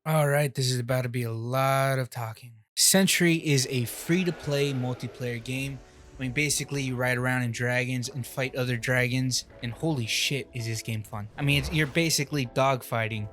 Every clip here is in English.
All right, this is about to be a lot of talking. Century is a free-to-play multiplayer game. I mean, basically, you ride around in dragons and fight other dragons, and holy shit, is this game fun. I mean, you're basically dogfighting,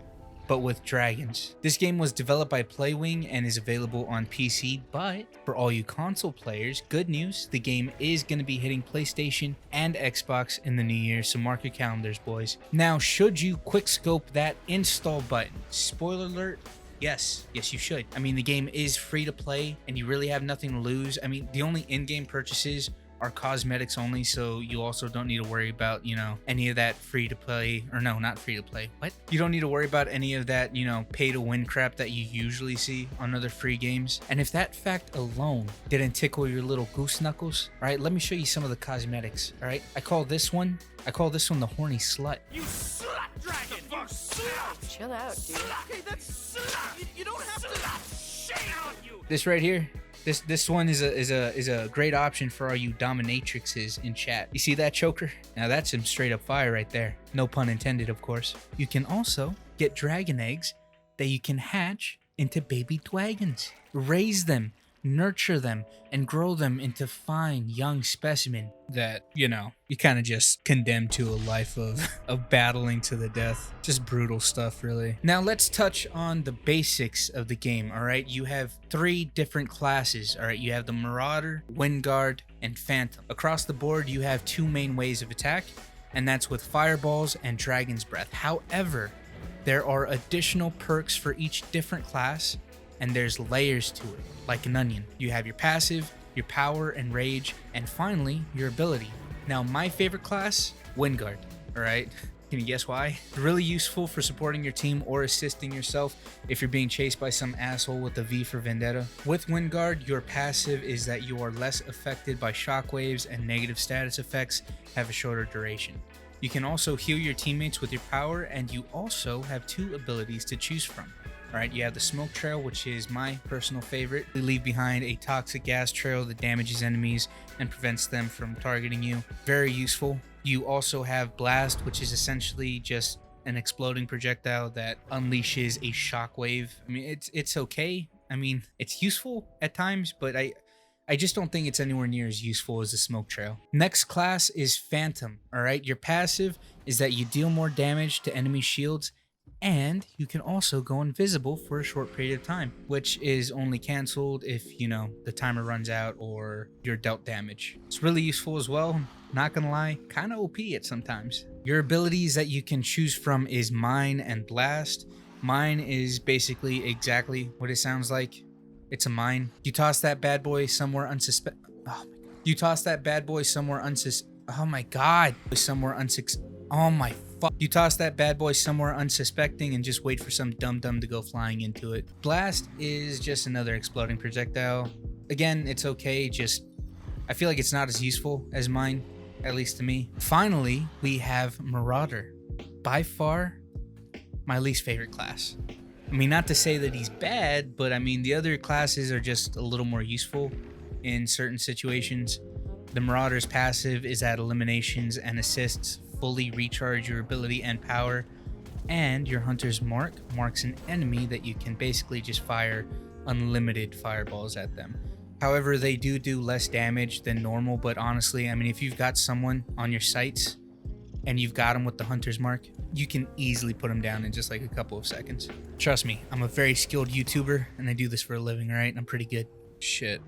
but with dragons. This game was developed by Playwing and is available on PC, but for all you console players, good news, the game is going to be hitting PlayStation and Xbox in the new year, so mark your calendars, boys. Now, should you quickscope that install button? Spoiler alert, yes, you should. I mean, the game is free to play and you really have nothing to lose. I mean, the only in-game purchases are cosmetics only, so you also don't need to worry about, any of that free to play, or no, not free to play. What? You don't need to worry about any of that, pay to win crap that you usually see on other free games. And if that fact alone didn't tickle your little goose knuckles, all right, let me show you some of the cosmetics, all right? I call this one the horny slut. You slut, dragon! You slut! Chill out, dude. Okay, that's slut! You don't have to shame on you! This right here, this one is a great option for all you dominatrixes in chat. You see that choker? Now that's some straight up fire right there. No pun intended, of course. You can also get dragon eggs that you can hatch into baby dragons. Raise them, nurture them, and grow them into fine young specimen that, you kind of just condemned to a life of battling to the death. Just brutal stuff, really. Now let's touch on the basics of the game, all right? You have 3 different classes, all right? You have the Marauder, Windguard, and Phantom. Across the board, you have 2 main ways of attack, and that's with Fireballs and Dragon's Breath. However, there are additional perks for each different class, and there's layers to it, like an onion. You have your passive, your power and rage, and finally, your ability. Now, my favorite class, Windguard, all right? Can you guess why? It's really useful for supporting your team or assisting yourself if you're being chased by some asshole with a V for Vendetta. With Windguard, your passive is that you are less affected by shockwaves and negative status effects have a shorter duration. You can also heal your teammates with your power, and you also have 2 abilities to choose from. All right, you have the smoke trail, which is my personal favorite. You leave behind a toxic gas trail that damages enemies and prevents them from targeting you. Very useful. You also have blast, which is essentially just an exploding projectile that unleashes a shockwave. I mean, it's okay. I mean, it's useful at times, but I just don't think it's anywhere near as useful as the smoke trail. Next class is Phantom. All right, your passive is that you deal more damage to enemy shields, and you can also go invisible for a short period of time, which is only canceled if, the timer runs out or you're dealt damage. It's really useful as well. Not gonna lie, kind of OP at sometimes. Your abilities that you can choose from is Mine and Blast. Mine is basically exactly what it sounds like. It's a mine. You toss that bad boy somewhere unsuspe- Oh my god. You toss that bad boy somewhere Oh my god. Oh my fuck. You toss that bad boy somewhere unsuspecting and just wait for some dum-dum to go flying into it. Blast is just another exploding projectile. Again, it's okay, I feel like it's not as useful as mine, at least to me. Finally, we have Marauder. By far, my least favorite class. I mean, not to say that he's bad, but I mean, the other classes are just a little more useful in certain situations. The Marauder's passive is that eliminations and assists fully recharge your ability and power, and your Hunter's Mark marks an enemy that you can basically just fire unlimited fireballs at them. However, they do less damage than normal, but honestly, I mean, if you've got someone on your sights and you've got them with the Hunter's Mark, you can easily put them down in just like a couple of seconds. Trust me, I'm a very skilled YouTuber and I do this for a living, all right? I'm pretty good. Shit.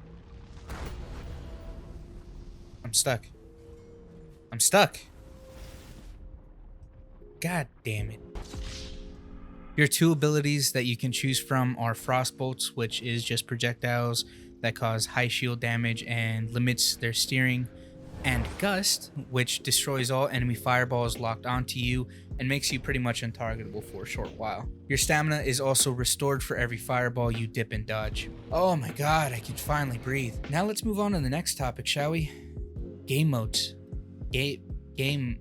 I'm stuck. God damn it. Your 2 abilities that you can choose from are Frost Bolts, which is just projectiles that cause high shield damage and limits their steering, and Gust, which destroys all enemy fireballs locked onto you and makes you pretty much untargetable for a short while. Your stamina is also restored for every fireball you dip and dodge. Oh my god, I can finally breathe. Now let's move on to the next topic, shall we? Game modes. Game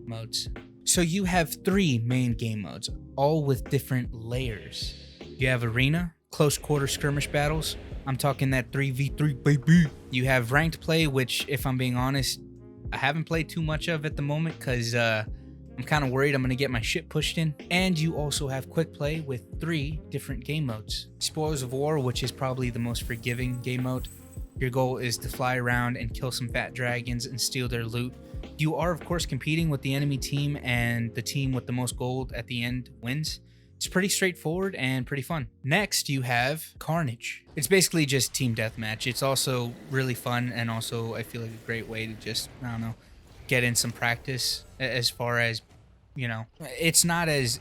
modes. So you have 3 main game modes, all with different layers. You have Arena, close quarter skirmish battles. I'm talking that 3v3, baby. You have ranked play, which, if I'm being honest, I haven't played too much of at the moment because I I'm kind of worried I'm going to get my shit pushed in. And you also have quick play with 3 different game modes. Spoils of War, which is probably the most forgiving game mode. Your goal is to fly around and kill some fat dragons and steal their loot. You are, of course, competing with the enemy team, and the team with the most gold at the end wins. It's pretty straightforward and pretty fun. Next, you have Carnage. It's basically just team deathmatch. It's also really fun, and also I feel like a great way to just, I don't know, get in some practice as far as, you know, it's not as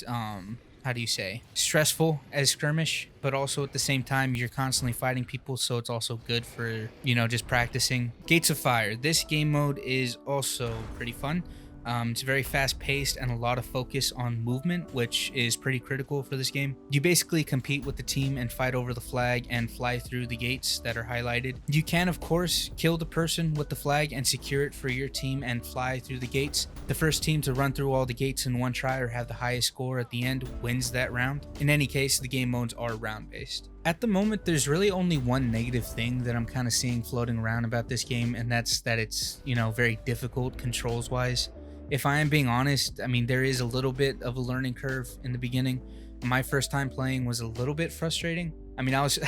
how do you say, stressful as skirmish, but also at the same time you're constantly fighting people, so it's also good for, you know, just practicing. Gates of Fire. This game mode is also pretty fun. It's very fast paced and a lot of focus on movement, which is pretty critical for this game. You basically compete with the team and fight over the flag and fly through the gates that are highlighted. You can, of course, kill the person with the flag and secure it for your team and fly through the gates. The first team to run through all the gates in one try or have the highest score at the end wins that round. In any case, the game modes are round based. At the moment, there's really only one negative thing that I'm kind of seeing floating around about this game, and that's that it's, you know, very difficult controls wise. If I am being honest, I mean, there is a little bit of a learning curve in the beginning. My first time playing was a little bit frustrating. I mean, I was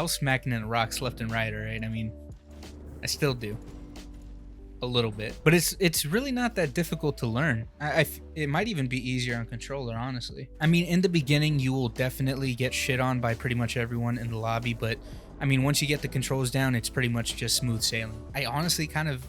smacking in the rocks left and right, all right? I mean, I still do a little bit, but it's really not that difficult to learn. It might even be easier on controller, honestly. I mean, in the beginning, you will definitely get shit on by pretty much everyone in the lobby, but I mean, once you get the controls down, it's pretty much just smooth sailing. I honestly kind of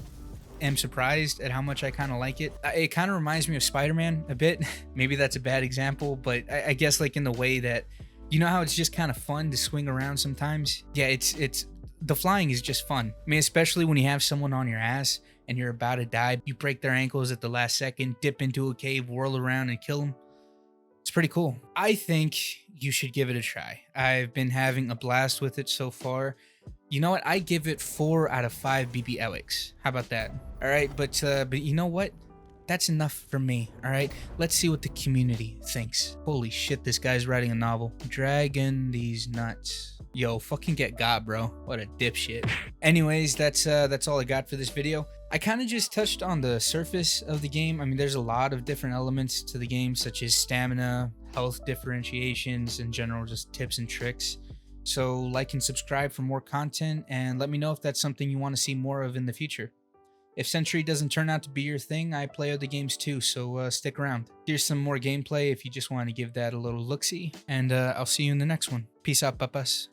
am surprised at how much I kind of like it. It kind of reminds me of Spider-Man a bit. Maybe that's a bad example, but I guess like in the way that, you know how it's just kind of fun to swing around sometimes? Yeah, it's the flying is just fun. I mean, especially when you have someone on your ass and you're about to die, you break their ankles at the last second, dip into a cave, whirl around and kill them. It's pretty cool. I think you should give it a try. I've been having a blast with it so far. You know what? I give it 4 out of 5 bbyEwics. How about that? All right, but you know what? That's enough for me. All right, let's see what the community thinks. Holy shit, this guy's writing a novel. Dragging these nuts. Yo, fucking get got, bro. What a dipshit. Anyways, that's all I got for this video. I kind of just touched on the surface of the game. I mean, there's a lot of different elements to the game, such as stamina, health differentiations, in general, just tips and tricks. So like and subscribe for more content, and let me know if that's something you want to see more of in the future. If Sentry doesn't turn out to be your thing, I play other games too, so stick around. Here's some more gameplay if you just want to give that a little look-see, and I'll see you in the next one. Peace out, papas.